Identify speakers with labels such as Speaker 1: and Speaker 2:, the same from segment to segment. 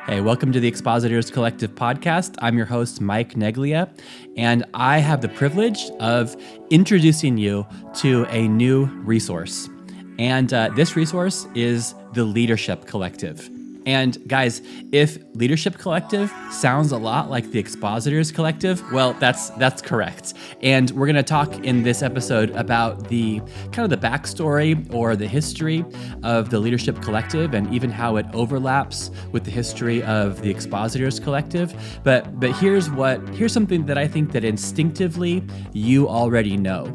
Speaker 1: Hey, welcome to the Expositors Collective podcast. I'm your host, Mike Neglia, and I have the privilege of introducing you to a new resource. And this resource is the Leadership Collective. And guys, if Leadership Collective sounds a lot like the Expositors Collective, well, that's correct. And we're going to talk in this episode about the kind of the backstory or the history of the Leadership Collective and even how it overlaps with the history of the Expositors Collective. But here's something that I think that instinctively you already know.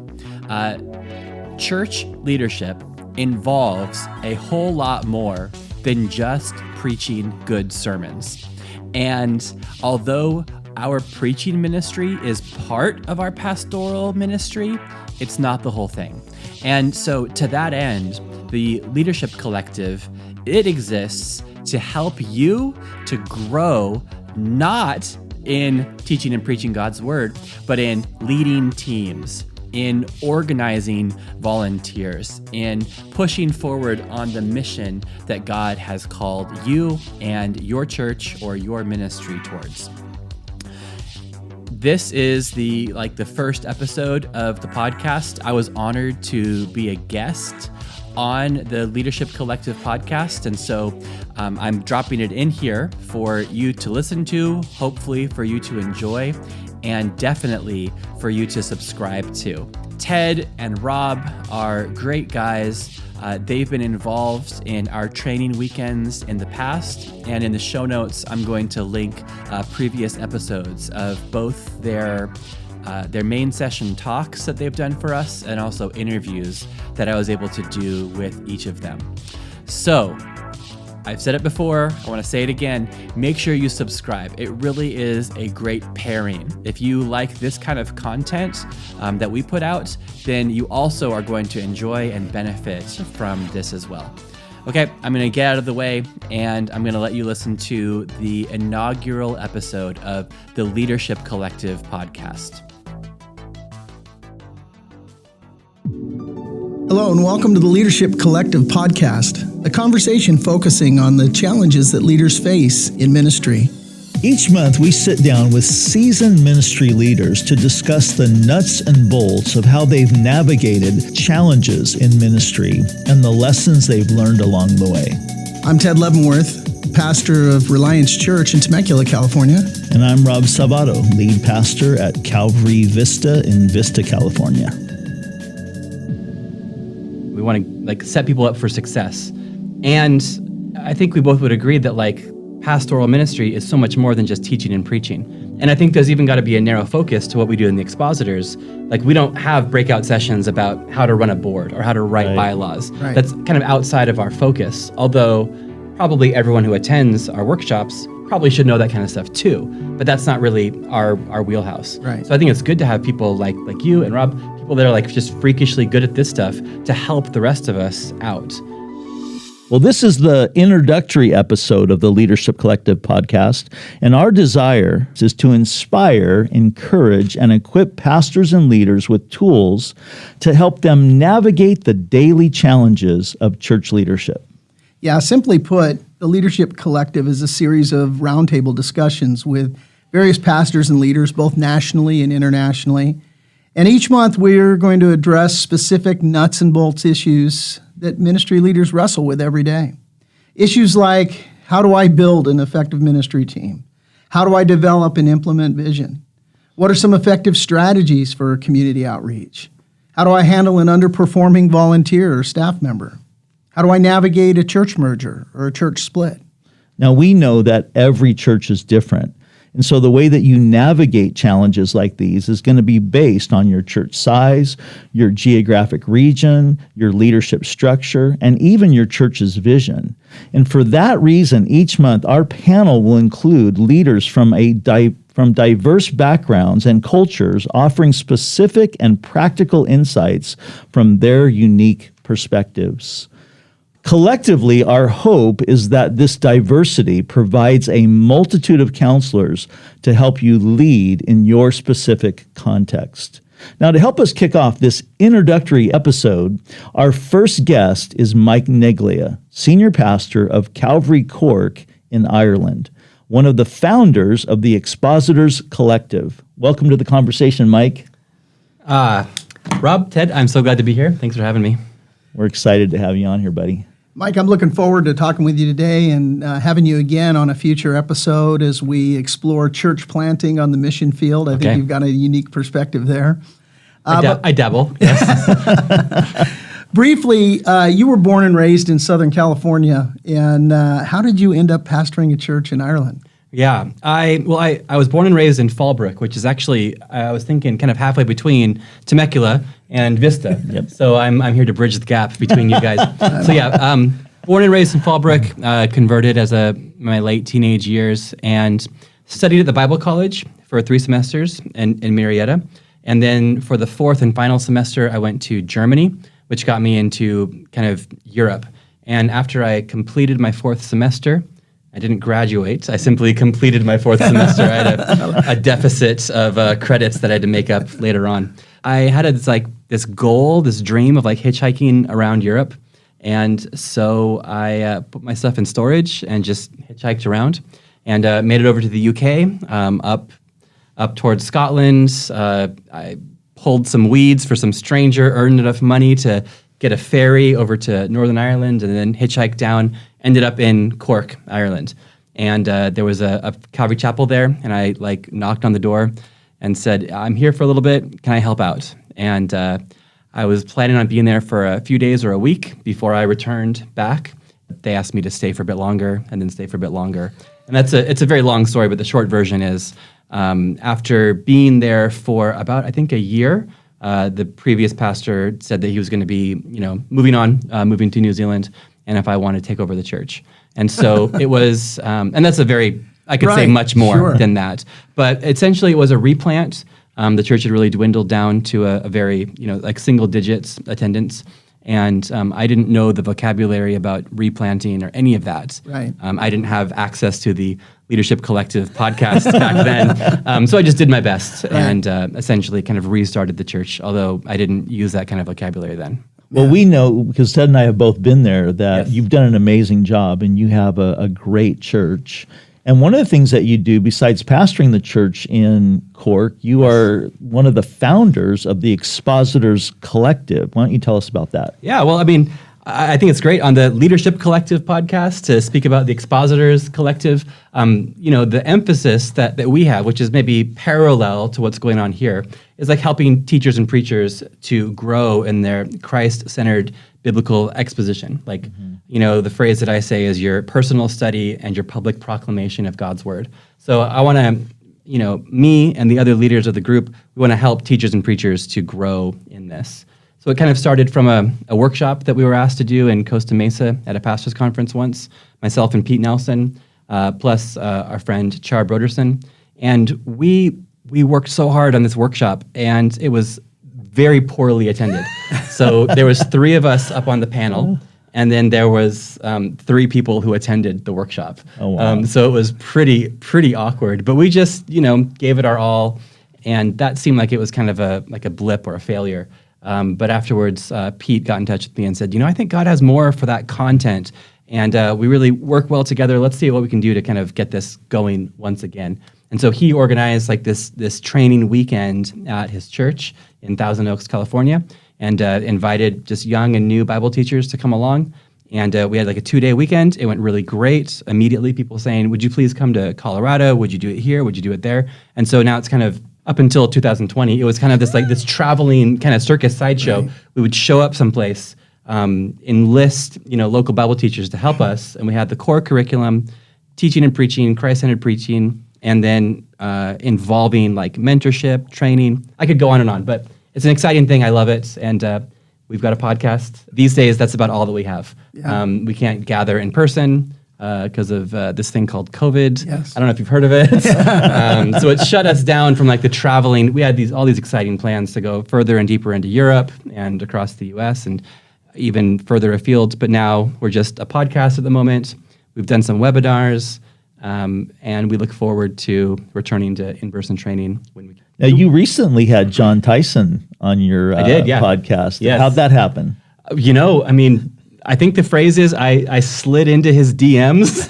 Speaker 1: Church leadership involves a whole lot more than just preaching good sermons. And although our preaching ministry is part of our pastoral ministry, it's not the whole thing. And so to that end, the Leadership Collective, it exists to help you to grow, not in teaching and preaching God's word, but in leading teams, in organizing volunteers, in pushing forward on the mission that God has called you and your church or your ministry towards. This is the first episode of the podcast. I was honored to be a guest on the Leadership Collective podcast, and so I'm dropping it in here for you to listen to, hopefully for you to enjoy, and definitely for you to subscribe to. Ted and Rob are great guys. They've been involved in our training weekends in the past, and in the show notes, I'm going to link previous episodes of both their main session talks that they've done for us and also interviews that I was able to do with each of them. So, I've said it before, I want to say it again, make sure you subscribe. It really is a great pairing. If you like this kind of content that we put out, then you also are going to enjoy and benefit from this as well. Okay, I'm going to get out of the way and I'm going to let you listen to the inaugural episode of the Leadership Collective podcast.
Speaker 2: Hello and welcome to the Leadership Collective podcast, a conversation focusing on the challenges that leaders face in ministry.
Speaker 3: Each month, we sit down with seasoned ministry leaders to discuss the nuts and bolts of how they've navigated challenges in ministry and the lessons they've learned along the way.
Speaker 2: I'm Ted Leavenworth, pastor of Reliance Church in Temecula, California.
Speaker 3: And I'm Rob Salvato, lead pastor at Calvary Vista in Vista, California.
Speaker 1: We want to set people up for success. And I think we both would agree that pastoral ministry is so much more than just teaching and preaching. And I think there's even got to be a narrow focus to what we do in the expositors. We don't have breakout sessions about how to run a board or how to write bylaws. Right. That's kind of outside of our focus. Although probably everyone who attends our workshops probably should know that kind of stuff too. But that's not really our wheelhouse. Right. So I think it's good to have people like you and Rob, people that are just freakishly good at this stuff to help the rest of us out.
Speaker 3: Well, this is the introductory episode of the Leadership Collective podcast, and our desire is to inspire, encourage, and equip pastors and leaders with tools to help them navigate the daily challenges of church leadership.
Speaker 2: Yeah, simply put, the Leadership Collective is a series of roundtable discussions with various pastors and leaders, both nationally and internationally. And each month we're going to address specific nuts and bolts issues that ministry leaders wrestle with every day. Issues like, how do I build an effective ministry team? How do I develop and implement vision? What are some effective strategies for community outreach? How do I handle an underperforming volunteer or staff member? How do I navigate a church merger or a church split?
Speaker 3: Now, we know that every church is different. And so the way that you navigate challenges like these is going to be based on your church size, your geographic region, your leadership structure, and even your church's vision. And for that reason, each month, our panel will include leaders from diverse backgrounds and cultures offering specific and practical insights from their unique perspectives. Collectively, our hope is that this diversity provides a multitude of counselors to help you lead in your specific context. Now, to help us kick off this introductory episode, our first guest is Mike Neglia, Senior Pastor of Calvary Cork in Ireland, one of the founders of the Expositors Collective. Welcome to the conversation, Mike.
Speaker 1: Rob, Ted, I'm so glad to be here. Thanks for having me.
Speaker 3: We're excited to have you on here, buddy.
Speaker 2: Mike, I'm looking forward to talking with you today and having you again on a future episode as we explore church planting on the mission field. I think you've got a unique perspective there.
Speaker 1: I dabble, yes.
Speaker 2: Briefly, you were born and raised in Southern California, and how did you end up pastoring a church in Ireland?
Speaker 1: Yeah, I was born and raised in Fallbrook, which is actually, I was thinking, kind of halfway between Temecula and Vista.
Speaker 3: Yep.
Speaker 1: So I'm here to bridge the gap between you guys. Born and raised in Fallbrook, converted as my late teenage years, and studied at the Bible College for 3 semesters in Marietta. And then for the 4th and final semester, I went to Germany, which got me into kind of Europe. And after I completed my 4th semester, I didn't graduate. I simply completed my 4th semester. I had a deficit of credits that I had to make up later on. I had this goal, this dream of hitchhiking around Europe. And so I put my stuff in storage and just hitchhiked around and made it over to the UK, up towards Scotland. I pulled some weeds for some stranger, earned enough money to get a ferry over to Northern Ireland, and then hitchhiked down, ended up in Cork, Ireland. And there was a Calvary Chapel there, and I knocked on the door and said, I'm here for a little bit, can I help out? And I was planning on being there for a few days or a week before I returned back. They asked me to stay for a bit longer, and then stay for a bit longer. And it's a very long story, but the short version is, after being there for about, I think, a year, the previous pastor said that he was going to be, moving to New Zealand, and if I want to take over the church. And so it was, and that's I could say much more than that. But essentially it was a replant. The church had really dwindled down to a very, single digits attendance. And I didn't know the vocabulary about replanting or any of that.
Speaker 2: Right.
Speaker 1: I didn't have access to the Leadership Collective podcast back then. So I just did my best and essentially kind of restarted the church, although I didn't use that kind of vocabulary then.
Speaker 3: Well, we know, because Ted and I have both been there, that you've done an amazing job and you have a great church. And one of the things that you do, besides pastoring the church in Cork, you are one of the founders of the Expositors Collective. Why don't you tell us about that?
Speaker 1: Yeah, well, I think it's great on the Leadership Collective podcast to speak about the Expositors Collective. The emphasis that we have, which is maybe parallel to what's going on here, is helping teachers and preachers to grow in their Christ-centered biblical exposition. The phrase that I say is your personal study and your public proclamation of God's word. So I want to, me and the other leaders of the group, we want to help teachers and preachers to grow in this. So it kind of started from a workshop that we were asked to do in Costa Mesa at a pastor's conference once, myself and Pete Nelson, plus our friend Char Broderson. And we worked so hard on this workshop, and it was very poorly attended. So there was 3 of us up on the panel, and then there was 3 people who attended the workshop.
Speaker 3: Oh, wow.
Speaker 1: So it was pretty awkward, but we just, gave it our all, and that seemed like it was kind of a blip or a failure. But afterwards, Pete got in touch with me and said, I think God has more for that content, and we really work well together. Let's see what we can do to kind of get this going once again. And so he organized this training weekend at his church in Thousand Oaks, California, and invited just young and new Bible teachers to come along. And we had a 2-day weekend. It went really great. Immediately, people saying, would you please come to Colorado? Would you do it here? Would you do it there? And so now it's kind of, up until 2020, it was kind of this traveling kind of circus sideshow. Right. We would show up someplace, enlist local Bible teachers to help us, and we had the core curriculum, teaching and preaching, Christ-centered preaching, and then involving mentorship, training. I could go on, but it's an exciting thing. I love it, and we've got a podcast. These days, that's about all that we have. Yeah. We can't gather in person because of this thing called COVID.
Speaker 2: Yes.
Speaker 1: I don't know if you've heard of it. So it shut us down from the traveling. We had all these exciting plans to go further and deeper into Europe and across the U.S. and even further afield. But now we're just a podcast at the moment. We've done some webinars, and we look forward to returning to in-person training when we can.
Speaker 3: Now, you recently had John Tyson on your
Speaker 1: I did, yeah.
Speaker 3: podcast.
Speaker 1: Yes.
Speaker 3: How'd that happen?
Speaker 4: I think the phrase is I slid into his DMs.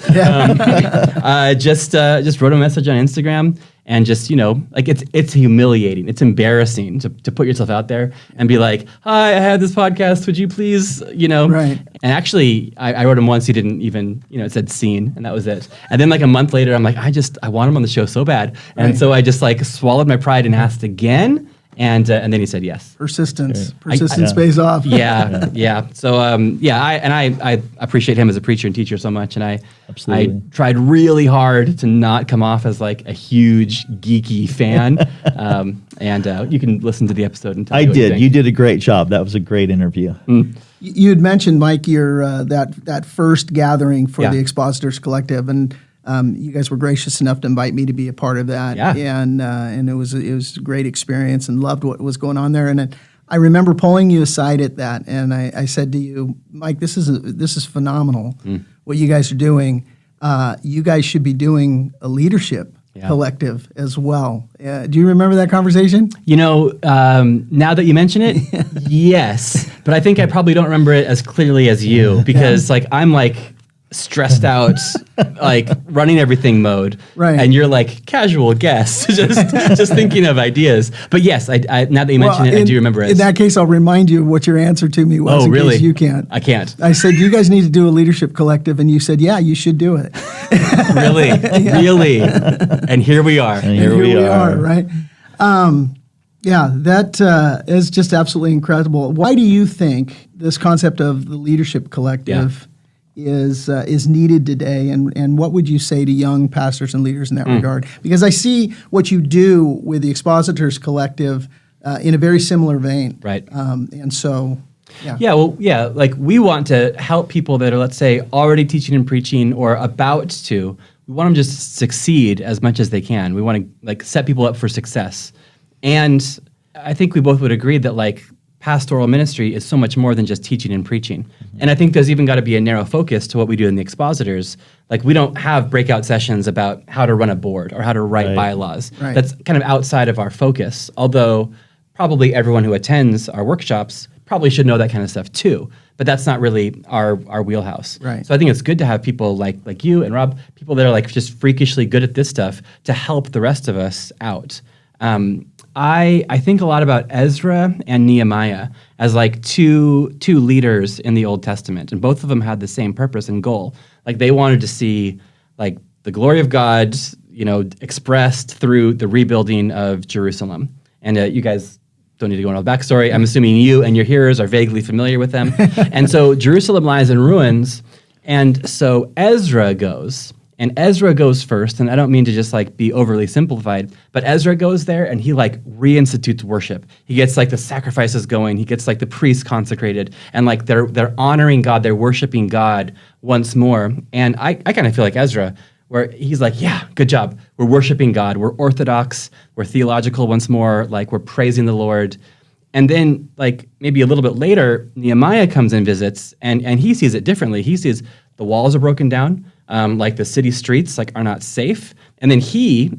Speaker 4: Just wrote a message on Instagram and just, like it's humiliating. It's embarrassing to put yourself out there and be like, hi, I have this podcast. Would you please,
Speaker 2: Right.
Speaker 4: And actually I wrote him once. He didn't even, it said seen, and that was it. And then like a month later, I'm like, I want him on the show so bad. And
Speaker 2: Right.
Speaker 4: so I just like swallowed my pride and asked again. And then he said yes.
Speaker 2: Persistence pays off.
Speaker 4: Yeah. So I appreciate him as a preacher and teacher so much, and I tried really hard to not come off as like a huge geeky fan. And you can listen to the episode and tell me what you think.
Speaker 3: You did a great job. That was a great interview.
Speaker 2: You had mentioned, Mike, your that first gathering for the Expositors Collective, and you guys were gracious enough to invite me to be a part of that.
Speaker 4: Yeah.
Speaker 2: And it was a great experience, and loved what was going on there. And I remember pulling you aside at that, and I said to you, Mike, this is phenomenal what you guys are doing. You guys should be doing a leadership collective as well. Do you remember that conversation?
Speaker 4: Now that you mention it, yes. But I think I probably don't remember it as clearly as you, because like I'm like stressed out, like running everything mode,
Speaker 2: right?
Speaker 4: And you're like casual guest, just thinking of ideas. But yes, I now that you mention it, I do remember it.
Speaker 2: In that case, I'll remind you of what your answer to me was.
Speaker 4: Oh, really?
Speaker 2: Case you can't.
Speaker 4: I can't.
Speaker 2: I said, you guys need to do a leadership collective, and you said, yeah, you should do it.
Speaker 4: Really, really. And here we are.
Speaker 3: And here we are.
Speaker 2: Right? That is just absolutely incredible. Why do you think this concept of the leadership collective is needed today, and what would you say to young pastors and leaders in that regard? Because I see what you do with the Expositors Collective in a very similar vein,
Speaker 4: right?
Speaker 2: And so,
Speaker 4: like we want to help people that are, let's say, already teaching and preaching or about to. We want them just to succeed as much as they can. We want to like set people up for success, and I think we both would agree that like pastoral ministry is so much more than just teaching and preaching. And I think there's even got to be a narrow focus to what we do in the Expositors. Like we don't have breakout sessions about how to run a board or how to write bylaws.
Speaker 2: Right.
Speaker 4: That's kind of outside of our focus, although probably everyone who attends our workshops probably should know that kind of stuff too. But that's not really our wheelhouse.
Speaker 2: Right.
Speaker 4: So I think it's good to have people like you and Rob, people that are like just freakishly good at this stuff to help the rest of us out. I think a lot about Ezra and Nehemiah as like two leaders in the Old Testament, and both of them had the same purpose and goal. Like they wanted to see like the glory of God, expressed through the rebuilding of Jerusalem. And you guys don't need to go into the backstory. I'm assuming you and your hearers are vaguely familiar with them. And so Jerusalem lies in ruins, and so Ezra goes. And Ezra goes first, and I don't mean to just like be overly simplified, but Ezra goes there and he like reinstitutes worship. He gets like the sacrifices going, he gets like the priests consecrated, and like they're honoring God, they're worshiping God once more. And I kind of feel like Ezra, where he's like, yeah, good job. We're worshiping God, we're orthodox, we're theological once more, like we're praising the Lord. And then like maybe a little bit later, Nehemiah comes and visits, and he sees it differently. He sees the walls are broken down, like the city streets like are not safe. And then he,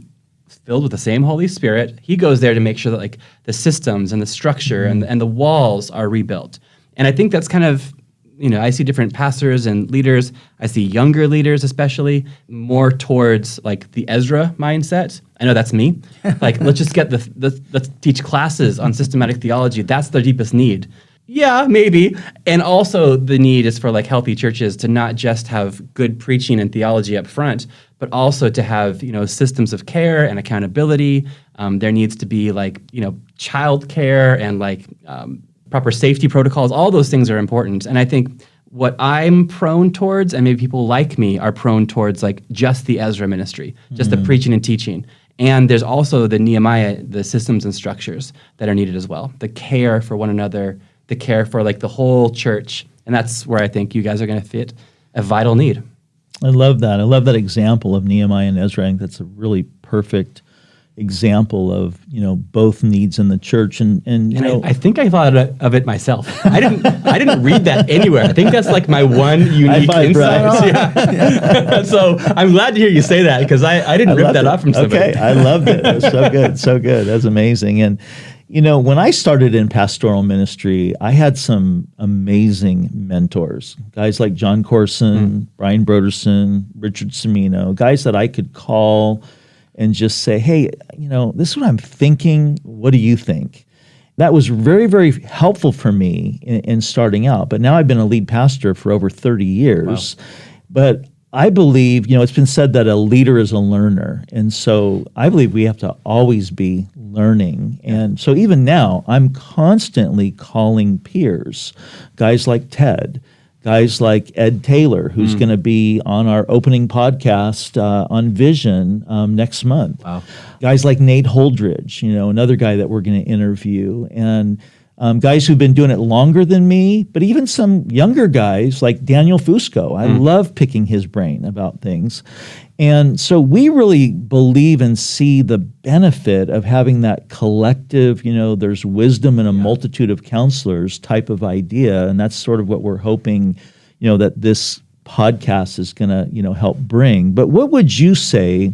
Speaker 4: filled with the same Holy Spirit, he goes there to make sure that like the systems and the structure and the walls are rebuilt. And I think that's kind of, I see different pastors and leaders. I see younger leaders especially more towards like the Ezra mindset. I know that's me. Like, let's just get let's teach classes on systematic theology. That's their deepest need. Yeah, maybe. And also the need is for like healthy churches to not just have good preaching and theology up front, but also to have, systems of care and accountability. There needs to be like, child care and like proper safety protocols. All those things are important. And I think what I'm prone towards, and maybe people like me are prone towards like just the Ezra ministry, just the preaching and teaching. And there's also the Nehemiah, the systems and structures that are needed as well. The care for one another, the care for like the whole church. And that's where I think you guys are going to fit a vital need.
Speaker 3: I love that. I love that example of Nehemiah and Ezra. I think that's a really perfect example of, both needs in the church. And
Speaker 4: I think I thought of it myself. I didn't read that anywhere. I think that's like my one unique insight. Yeah. So I'm glad to hear you say that, because I didn't rip that off from somebody.
Speaker 3: Okay, I loved it. It was so good. So good. That's amazing. And, When I started in pastoral ministry, I had some amazing mentors, guys like John Corson, Brian Broderson, Richard Semino, guys that I could call and just say, hey, this is what I'm thinking. What do you think? That was very, very helpful for me in starting out. But now I've been a lead pastor for over 30 years. Wow. But I believe, it's been said that a leader is a learner. And so I believe we have to always be learning. And so even now, I'm constantly calling peers, guys like Ted, guys like Ed Taylor, who's going to be on our opening podcast on Vision next month.
Speaker 4: Wow.
Speaker 3: Guys like Nate Holdridge, another guy that we're going to interview. And guys who've been doing it longer than me, but even some younger guys like Daniel Fusco. I love picking his brain about things. And so we really believe and see the benefit of having that collective, there's wisdom in a multitude of counselors type of idea. And that's sort of what we're hoping, that this podcast is going to, help bring. But what would you say,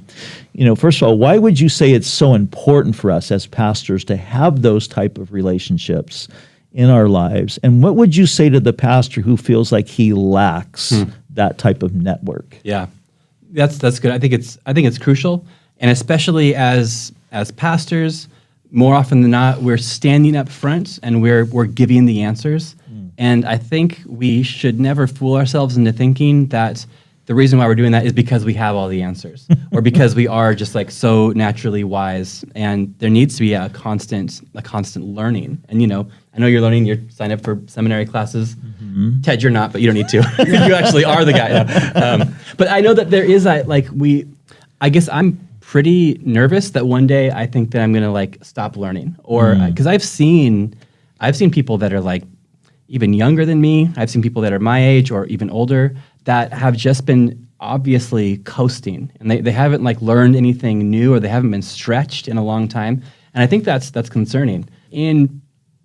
Speaker 3: first of all, why would you say it's so important for us as pastors to have those type of relationships in our lives? And what would you say to the pastor who feels like he lacks that type of network?
Speaker 4: Yeah, that's good. I think it's crucial, and especially as pastors, more often than not, we're standing up front and we're giving the answers. And I think we should never fool ourselves into thinking that the reason why we're doing that is because we have all the answers or because we are just like so naturally wise. And there needs to be a constant learning. And, I know you're learning, you're signed up for seminary classes. Ted, you're not, but you don't need to. You actually are the guy now. But I know that there is I guess I'm pretty nervous that one day I think that I'm going to stop learning, or because I've seen people that are even younger than me. I've seen people that are my age or even older that have just been obviously coasting, and they haven't learned anything new, or they haven't been stretched in a long time. And I think that's concerning. In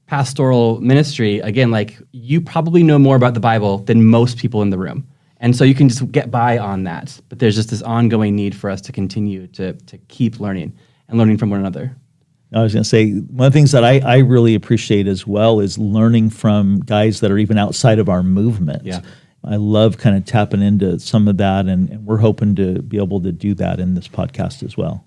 Speaker 4: pastoral ministry, again, you probably know more about the Bible than most people in the room. And so you can just get by on that. But there's just this ongoing need for us to continue to keep learning and learning from one another.
Speaker 3: I was going to say, one of the things that I really appreciate as well is learning from guys that are even outside of our movement.
Speaker 4: Yeah.
Speaker 3: I love kind of tapping into some of that, and we're hoping to be able to do that in this podcast as well.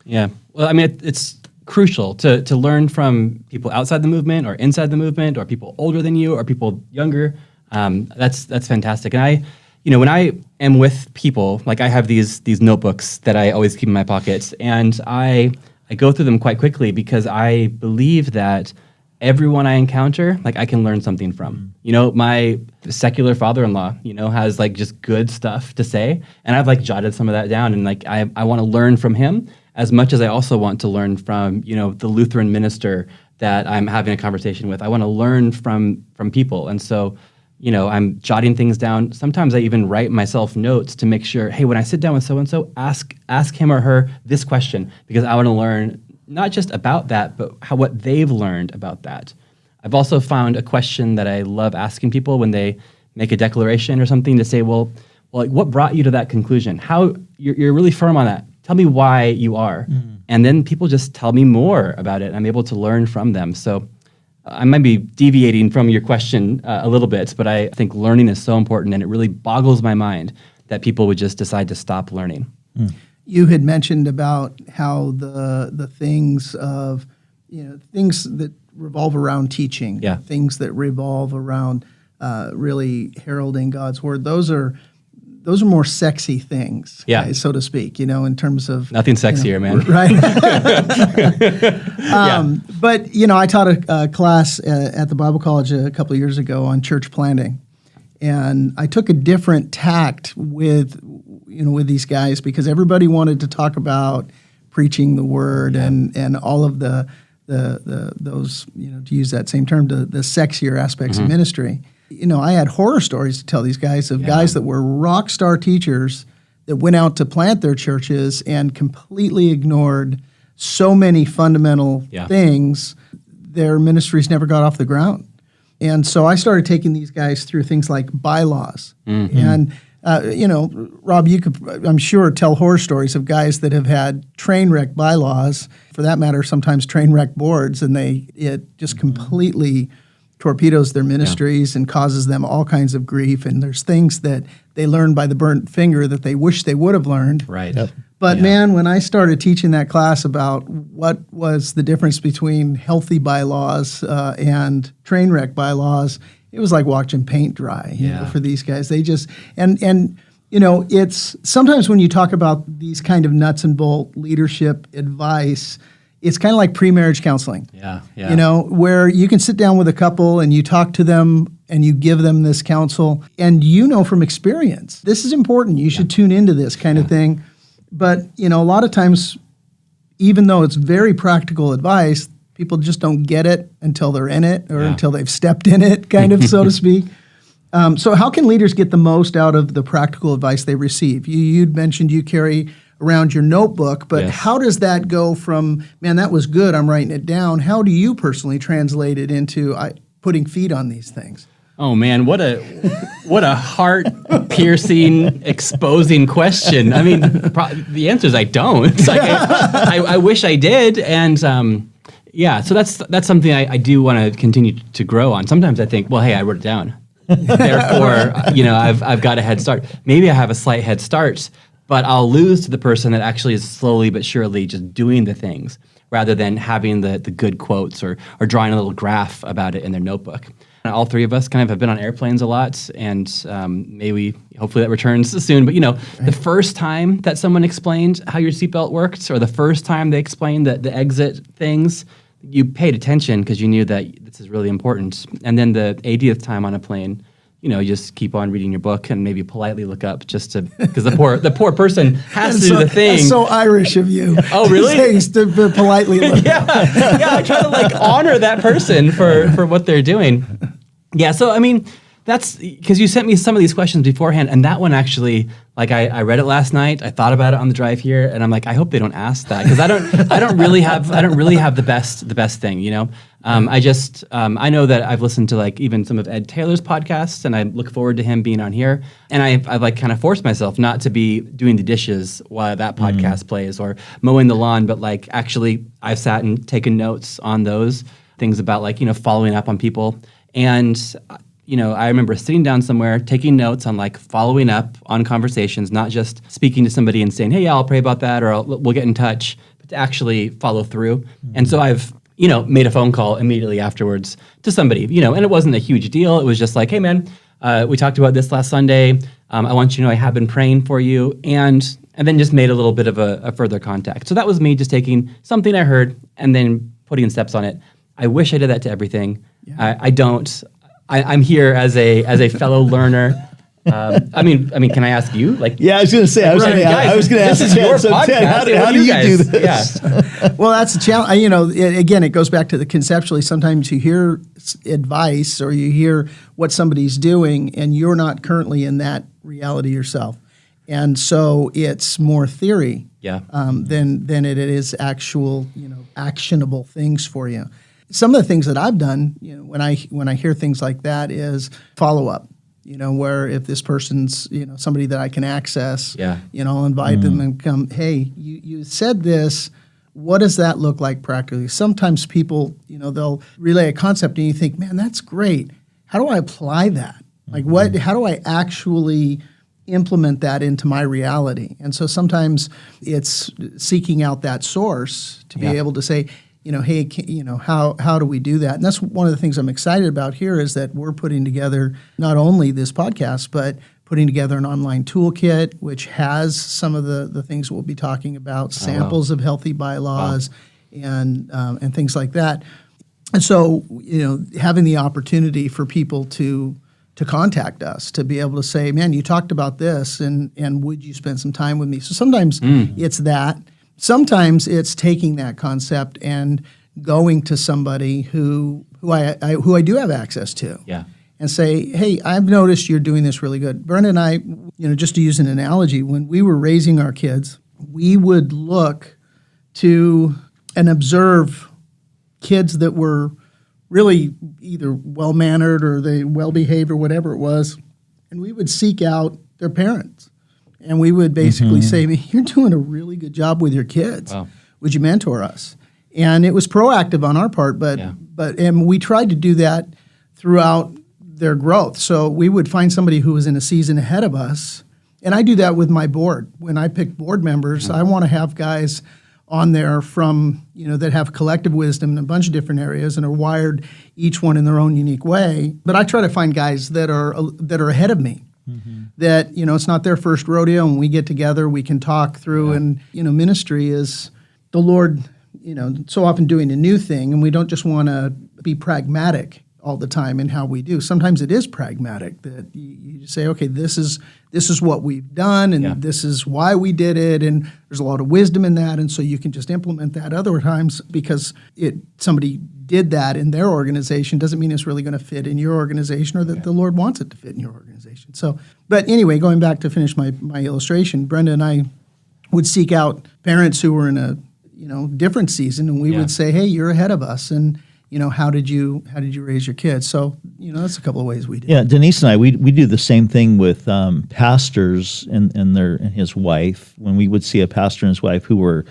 Speaker 4: Yeah. Well, I mean, it's crucial to learn from people outside the movement or inside the movement, or people older than you or people younger. That's fantastic. And when I am with people, I have these notebooks that I always keep in my pockets, and I go through them quite quickly because I believe that everyone I encounter, I can learn something from. My secular father-in-law, has just good stuff to say, and I've jotted some of that down, and I want to learn from him as much as I also want to learn from, the Lutheran minister that I'm having a conversation with. I want to learn from people, and so I'm jotting things down. Sometimes I even write myself notes to make sure, hey, when I sit down with so-and-so, ask him or her this question, because I want to learn not just about that, but what they've learned about that. I've also found a question that I love asking people when they make a declaration or something, to say, well, what brought you to that conclusion? How you're really firm on that. Tell me why you are. And then people just tell me more about it, and I'm able to learn from them. So I might be deviating from your question a little bit, but I think learning is so important, and it really boggles my mind that people would just decide to stop learning.
Speaker 2: You had mentioned about how the things of, things that revolve around teaching, things that revolve around really heralding God's word. Those are more sexy things, so to speak, in terms of...
Speaker 4: Nothing sexier, man.
Speaker 2: Right. But, I taught a class at the Bible College a couple of years ago on church planting. And I took a different tact with these guys, because everybody wanted to talk about preaching the word and all of those, to use that same term, the sexier aspects of ministry. I had horror stories to tell these guys of guys that were rock star teachers that went out to plant their churches and completely ignored so many fundamental things. Their ministries never got off the ground. And so I started taking these guys through things like bylaws. And Rob, you could, I'm sure, tell horror stories of guys that have had train wreck bylaws, for that matter, sometimes train wreck boards, and it just completely torpedoes their ministries and causes them all kinds of grief. And there's things that they learn by the burnt finger that they wish they would have learned.
Speaker 4: Right.
Speaker 3: Yep.
Speaker 2: But man, when I started teaching that class about what was the difference between healthy bylaws and train wreck bylaws, it was like watching paint dry for these guys. They just, and it's sometimes when you talk about these kind of nuts and bolt leadership advice, it's kind of like pre-marriage counseling. Where you can sit down with a couple and you talk to them and you give them this counsel, and from experience, this is important. You should tune into this kind of thing. But, a lot of times, even though it's very practical advice, people just don't get it until they're in it or until they've stepped in it, kind of, so to speak. So how can leaders get the most out of the practical advice they receive? You'd mentioned you carry around your notebook, but how does that go from, man, that was good, I'm writing it down. How do you personally translate it into putting feet on these things?
Speaker 4: Oh man, what a heart-piercing, exposing question. I mean, the answer is I don't. It's like I wish I did, and so that's something I do want to continue to grow on. Sometimes I think, well, hey, I wrote it down, therefore, I've got a head start. Maybe I have a slight head start, but I'll lose to the person that actually is slowly but surely just doing the things, rather than having the good quotes or drawing a little graph about it in their notebook. And all three of us kind of have been on airplanes a lot, and hopefully that returns soon. But the first time that someone explained how your seatbelt worked, or the first time they explained the exit things, you paid attention because you knew that this is really important. And then the 80th time on a plane, you just keep on reading your book and maybe politely look up just to, because the poor person has to do the thing.
Speaker 2: That's so Irish of you.
Speaker 4: Oh, really?
Speaker 2: To politely look up.
Speaker 4: I try to honor that person for what they're doing. Yeah, so I mean, that's because you sent me some of these questions beforehand, and that one actually, I read it last night. I thought about it on the drive here, and I'm like, I hope they don't ask that, because I don't really have the best thing, I know that I've listened to even some of Ed Taylor's podcasts, and I look forward to him being on here, and I've kind of forced myself not to be doing the dishes while that podcast plays or mowing the lawn, but actually I've sat and taken notes on those things about following up on people. And, I remember sitting down somewhere, taking notes on following up on conversations, not just speaking to somebody and saying, hey, yeah, I'll pray about that, or we'll get in touch, but to actually follow through. Mm-hmm. And so I've, made a phone call immediately afterwards to somebody, and it wasn't a huge deal. It was just hey, man, we talked about this last Sunday. I want you to know I have been praying for you. And then just made a little bit of a further contact. So that was me just taking something I heard and then putting steps on it. I wish I did that to everything. Yeah. I don't. I'm here as a fellow learner. I mean, can I ask you?
Speaker 3: Yeah, I was going to say. I was going to ask.
Speaker 4: This is your podcast.
Speaker 3: Ted, how do you do this?
Speaker 2: Yeah. Well, that's a challenge. Again, it goes back to the conceptually. Sometimes you hear advice or you hear what somebody's doing, and you're not currently in that reality yourself, and so it's more theory. Than it is actual actionable things for you. Some of the things that I've done, when I hear things like that, is follow up. Where if this person's, somebody that I can access, I'll invite them and come. Hey, you said this. What does that look like practically? Sometimes people, they'll relay a concept and you think, man, that's great. How do I apply that? How do I actually implement that into my reality? And so sometimes it's seeking out that source to be able to say, hey, how do we do that? And that's one of the things I'm excited about here is that we're putting together not only this podcast, but putting together an online toolkit, which has some of the things we'll be talking about, samples of healthy bylaws and things like that. And so, having the opportunity for people to contact us, to be able to say, man, you talked about this, and would you spend some time with me? So sometimes it's that. Sometimes it's taking that concept and going to somebody who I do have access to, and say, hey, I've noticed you're doing this really good. Brenda and I, just to use an analogy, when we were raising our kids, we would look to and observe kids that were really either well-mannered or they well-behaved or whatever it was, and we would seek out their parents. And we would basically say, you're doing a really good job with your kids.
Speaker 4: Wow.
Speaker 2: Would you mentor us? And it was proactive on our part, but we tried to do that throughout their growth. So we would find somebody who was in a season ahead of us. And I do that with my board. When I pick board members, I want to have guys on there from, that have collective wisdom in a bunch of different areas and are wired each one in their own unique way. But I try to find guys that are ahead of me. That, it's not their first rodeo, and we get together, we can talk through, and, ministry is the Lord, so often doing a new thing, and we don't just want to be pragmatic all the time in how we do. Sometimes it is pragmatic that you say, okay, this is what we've done, and this is why we did it, and there's a lot of wisdom in that, and so you can just implement that. Other times, because somebody did that in their organization, doesn't mean it's really going to fit in your organization, or that the Lord wants it to fit in your organization. So, but anyway, going back to finish my illustration, Brenda and I would seek out parents who were in a different season, and we would say, hey, you're ahead of us, and how did you raise your kids? So, that's a couple of ways we do.
Speaker 3: Yeah, Denise and I, we do the same thing with pastors and his wife. When we would see a pastor and his wife who were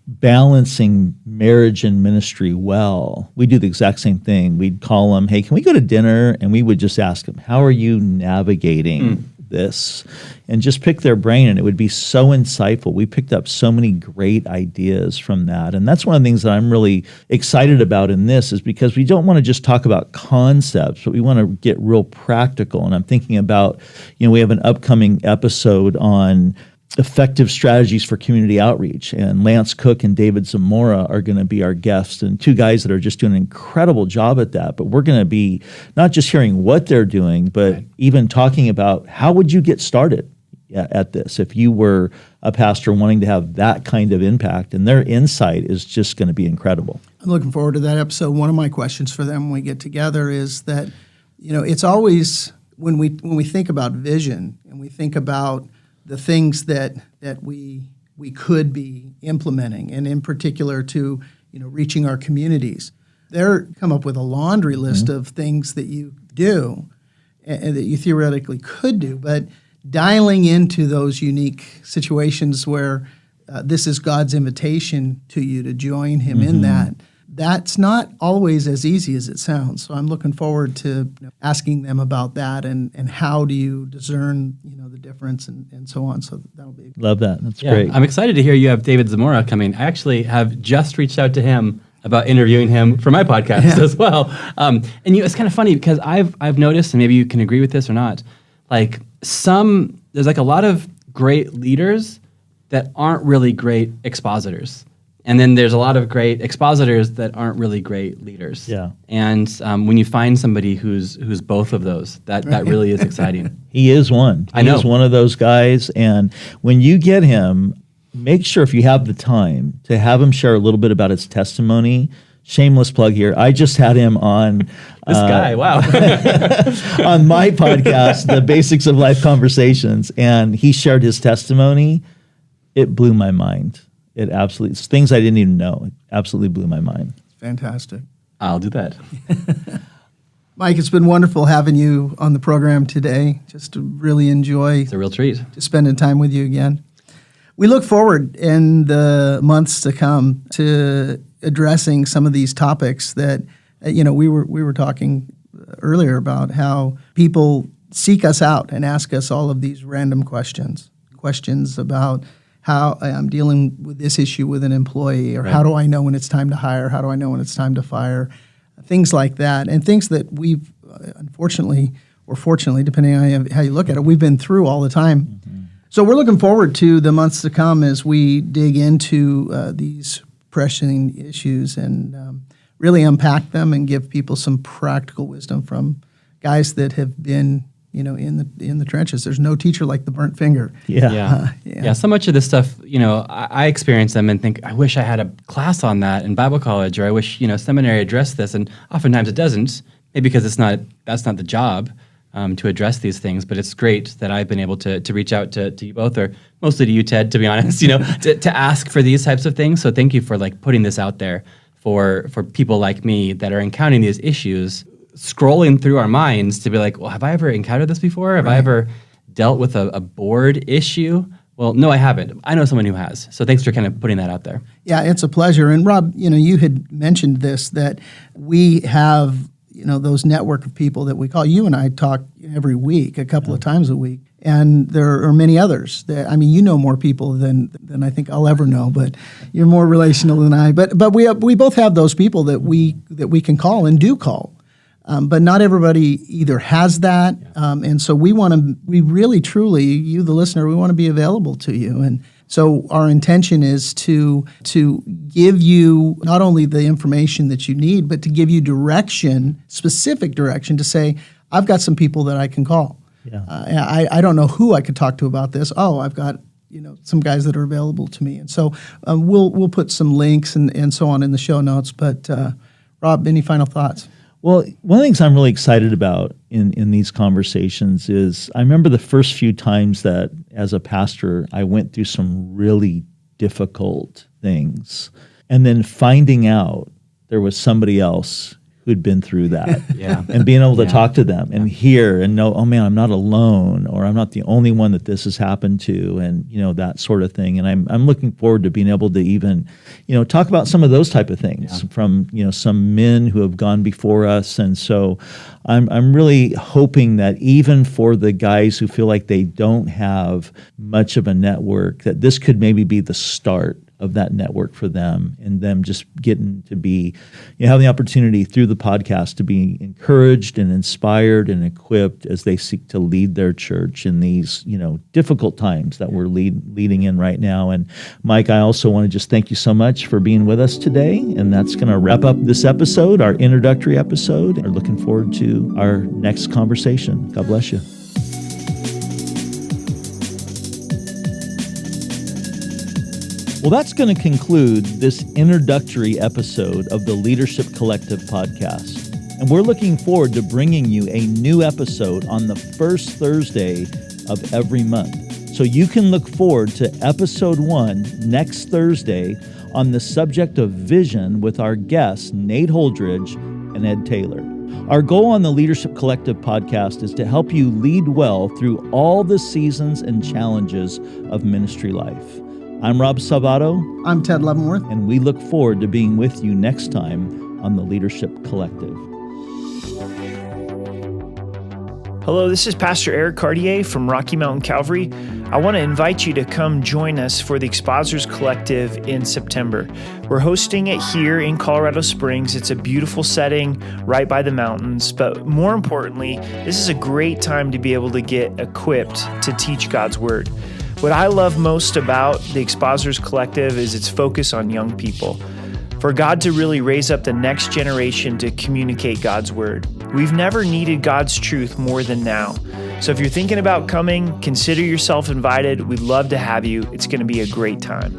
Speaker 3: balancing marriage and ministry well, we do the exact same thing. We'd call them, hey, can we go to dinner? And we would just ask them, how are you navigating this? And just pick their brain, and it would be so insightful. We picked up so many great ideas from that. And that's one of the things that I'm really excited about in this, is because we don't want to just talk about concepts, but we want to get real practical. And I'm thinking about, we have an upcoming episode on effective strategies for community outreach, and Lance Cook and David Zamora are going to be our guests, and two guys that are just doing an incredible job at that. But we're going to be not just hearing what they're doing, but even talking about how would you get started at this if you were a pastor wanting to have that kind of impact, and their insight is just going to be incredible.
Speaker 2: I'm looking forward to that episode. One of my questions for them when we get together is that, it's always when we think about vision and we think about the things that we could be implementing, and in particular to reaching our communities, they're come up with a laundry list of things that you do and that you theoretically could do, but dialing into those unique situations where this is God's invitation to you to join Him in that. That's not always as easy as it sounds. So I'm looking forward to asking them about that, and how do you discern, the difference and so on. So that'll be
Speaker 3: love that. That's great.
Speaker 4: I'm excited to hear you have David Zamora coming. I actually have just reached out to him about interviewing him for my podcast as well. And it's kind of funny because I've noticed, and maybe you can agree with this or not, like there's like a lot of great leaders that aren't really great expositors. And then there's a lot of great expositors that aren't really great leaders.
Speaker 3: Yeah.
Speaker 4: And when you find somebody who's both of those, that really is exciting.
Speaker 3: He is one.
Speaker 4: I know.
Speaker 3: He is one of those guys. And when you get him, make sure, if you have the time, to have him share a little bit about his testimony. Shameless plug here. I just had him on
Speaker 4: this guy, wow.
Speaker 3: on my podcast, The Basics of Life Conversations, and he shared his testimony. It blew my mind. It absolutely, it's things I didn't even know. It absolutely blew my mind.
Speaker 2: fantastic.
Speaker 4: I'll do that.
Speaker 2: Mike, it's been wonderful having you on the program today. Just to really enjoy
Speaker 4: It's a real treat.
Speaker 2: spending time with you again. We look forward in the months to come to addressing some of these topics that, we were talking earlier about how people seek us out and ask us all of these random questions about how I'm dealing with this issue with an employee, or
Speaker 4: Right.
Speaker 2: how do I know when it's time to hire? How do I know when it's time to fire? Things like that, and things that we've, unfortunately, or fortunately, depending on how you look at it, we've been through all the time. Mm-hmm. So we're looking forward to the months to come as we dig into these pressing issues and really unpack them and give people some practical wisdom from guys that have been, in the trenches. There's no teacher like the burnt finger.
Speaker 4: Yeah. So much of this stuff, I experience them and think, I wish I had a class on that in Bible college, or I wish, seminary addressed this. And oftentimes it doesn't, maybe because that's not the job to address these things. But it's great that I've been able to reach out to you both, or mostly to you, Ted, to be honest, to ask for these types of things. So thank you for putting this out there for people like me that are encountering these issues, scrolling through our minds to be like, well, have I ever encountered this before? Have I ever dealt with a board issue? Well, no, I haven't. I know someone who has. So thanks for kind of putting that out there.
Speaker 2: Yeah, it's a pleasure. And Rob, you had mentioned this, that we have, those network of people that we call. You and I talk every week, a couple of times a week. And there are many others. You know more people than I think I'll ever know, but you're more relational than I. But we both have those people that we can call and do call. But not everybody either has that, and so we really, truly, you, the listener, we want to be available to you. And so our intention is to give you not only the information that you need, but to give you specific direction to say, I've got some people that I can call. Yeah. I don't know who I could talk to about this. Oh, I've got some guys that are available to me. And so we'll put some links and so on in the show notes. But Rob, any final thoughts?
Speaker 3: Well, one of the things I'm really excited about in these conversations is I remember the first few times that as a pastor, I went through some really difficult things and then finding out there was somebody else who'd been through that. And being able to talk to them and hear and know, oh man, I'm not alone, or I'm not the only one that this has happened to, and that sort of thing. And I'm looking forward to being able to even, talk about some of those type of things from, some men who have gone before us. And so I'm really hoping that even for the guys who feel like they don't have much of a network, that this could maybe be the start of that network for them, and them just getting to be, have the opportunity through the podcast to be encouraged and inspired and equipped as they seek to lead their church in these, difficult times that we're leading in right now. And Mike, I also want to just thank you so much for being with us today. And that's going to wrap up this episode, our introductory episode. We're looking forward to our next conversation. God bless you. Well, that's going to conclude this introductory episode of the Leadership Collective podcast. And we're looking forward to bringing you a new episode on the first Thursday of every month. So you can look forward to episode 1 next Thursday on the subject of vision with our guests, Nate Holdridge and Ed Taylor. Our goal on the Leadership Collective podcast is to help you lead well through all the seasons and challenges of ministry life. I'm Rob Salvato.
Speaker 2: I'm Ted Leavenworth.
Speaker 3: And we look forward to being with you next time on the Leadership Collective.
Speaker 5: Hello, this is Pastor Eric Cartier from Rocky Mountain Calvary. I want to invite you to come join us for the Expositors Collective in September. We're hosting it here in Colorado Springs. It's a beautiful setting right by the mountains, but more importantly, this is a great time to be able to get equipped to teach God's Word. What I love most about the Expositors Collective is its focus on young people. For God to really raise up the next generation to communicate God's Word. We've never needed God's truth more than now. So if you're thinking about coming, consider yourself invited. We'd love to have you. It's going to be a great time.